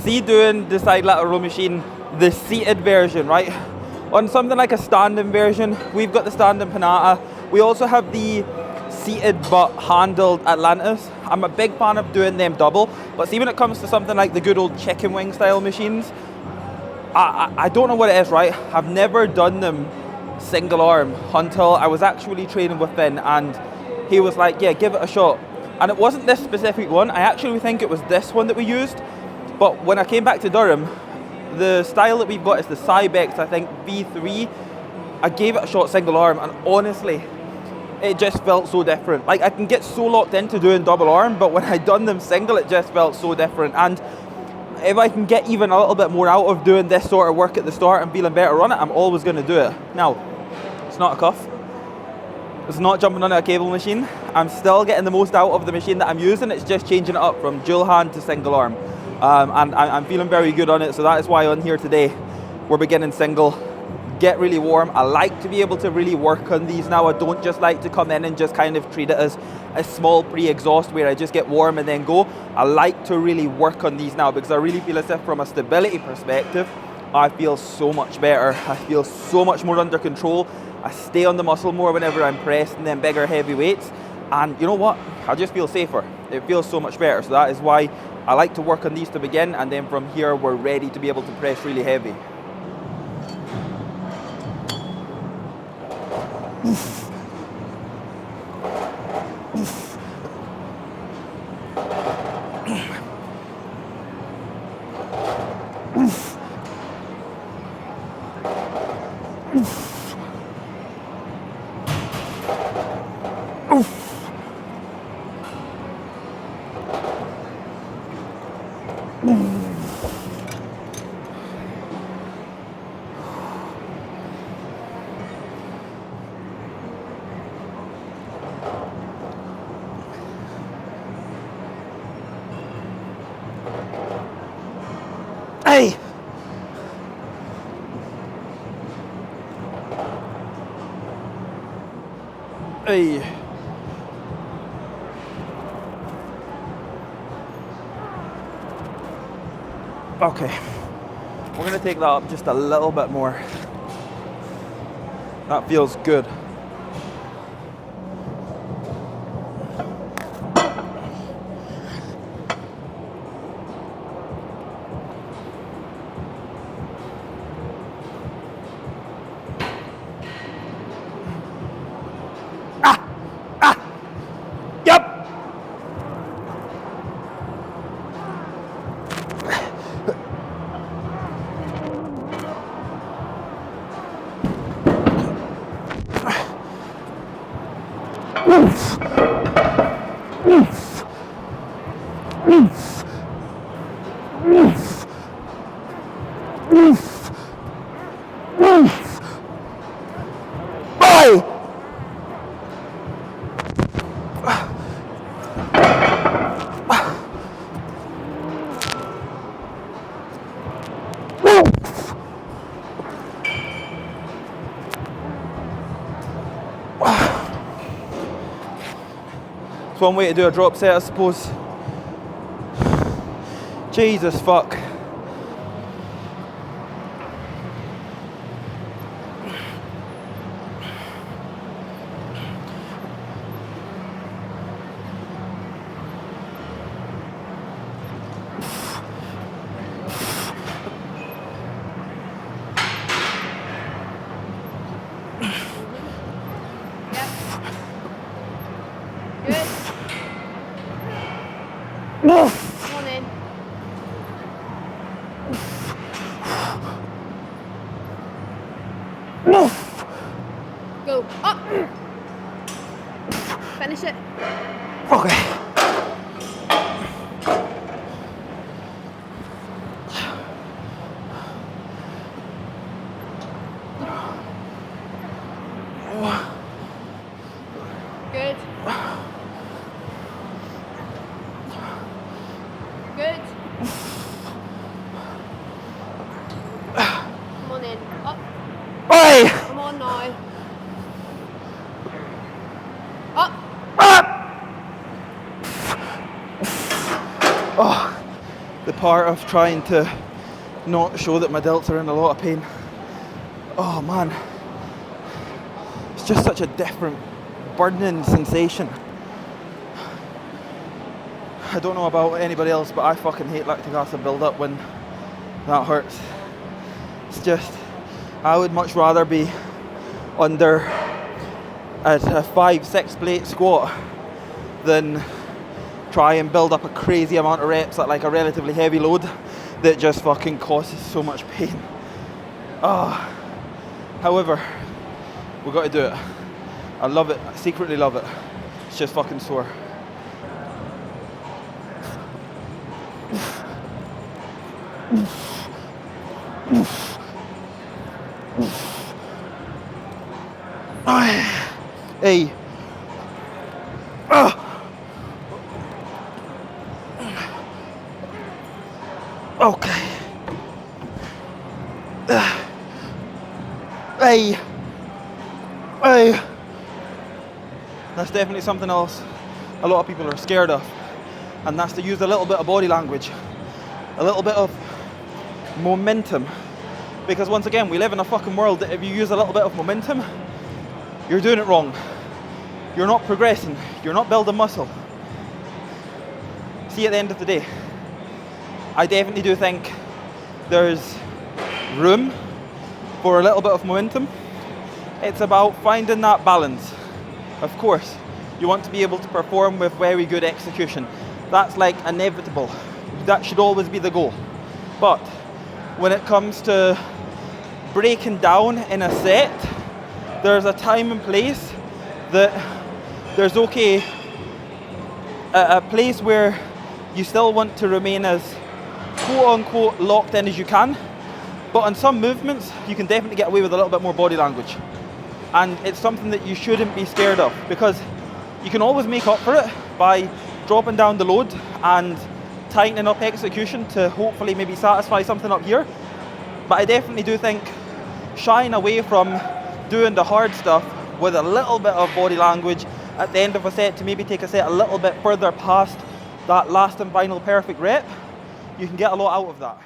See, doing the side lateral row machine, the seated version, right? On something like a standing version, we've got the standing Panata. We also have the seated but handled Atlantis. I'm a big fan of doing them double, but see, when it comes to something like the good old chicken wing style machines, I don't know what it is, right? I've never done them single arm until I was actually training with Finn, and he was like, yeah, give it a shot. And it wasn't this specific one. I actually think it was this one that we used. But when I came back to Durham, the style that we've got is the Cybex, I think, V3. I gave it a shot single arm, and honestly, it just felt so different. Like, I can get so locked into doing double arm, but when I done them single, it just felt so different. And if I can get even a little bit more out of doing this sort of work at the start and feeling better on it, I'm always going to do it. Now, it's not a cuff. It's not jumping on a cable machine. I'm still getting the most out of the machine that I'm using. It's just changing it up from dual hand to single arm. And I'm feeling very good on it, so that is why on here today, we're beginning single. Get really warm. I like to be able to really work on these now. I don't just like to come in and just kind of treat it as a small pre-exhaust where I just get warm and then go. I like to really work on these now because I really feel as if from a stability perspective, I feel so much better. I feel so much more under control. I stay on the muscle more whenever I'm pressing them bigger heavy weights. And you know what? I just feel safer. It feels so much better. So that is why I like to work on these to begin. And then from here, we're ready to be able to press really heavy. Hey! Hey! Okay, we're gonna take that up just a little bit more. That feels good. It's one way to do a drop set, I suppose. Jesus fuck. Go up. Finish it. Okay. Good. Good. Come on in. Up. Oi! Come on now. Up. Up! Oh, the part of trying to not show that my delts are in a lot of pain. Oh man, it's just such a different burning sensation. I don't know about anybody else, but I fucking hate lactic acid build-up when that hurts. It's just, I would much rather be under a 5-6 plate squat than try and build up a crazy amount of reps at like a relatively heavy load that just fucking causes so much pain. However, we've got to do it. I love it, I secretly love it. It's just fucking sore. Hey. Okay. Hey. Hey. That's definitely something else a lot of people are scared of, and that's to use a little bit of body language, a little bit of momentum, because once again we live in a fucking world that if you use a little bit of momentum, you're doing it wrong. You're not progressing, you're not building muscle. See, at the end of the day, I definitely do think there's room for a little bit of momentum. It's about finding that balance. Of course, you want to be able to perform with very good execution. That's like inevitable. That should always be the goal. But when it comes to breaking down in a set, there's a time and place that there's okay, a place where you still want to remain as quote-unquote locked in as you can, but on some movements you can definitely get away with a little bit more body language, and it's something that you shouldn't be scared of, because you can always make up for it by dropping down the load and tightening up execution to hopefully maybe satisfy something up here. But I definitely do think shying away from doing the hard stuff with a little bit of body language at the end of a set to maybe take a set a little bit further past that last and final perfect rep, you can get a lot out of that.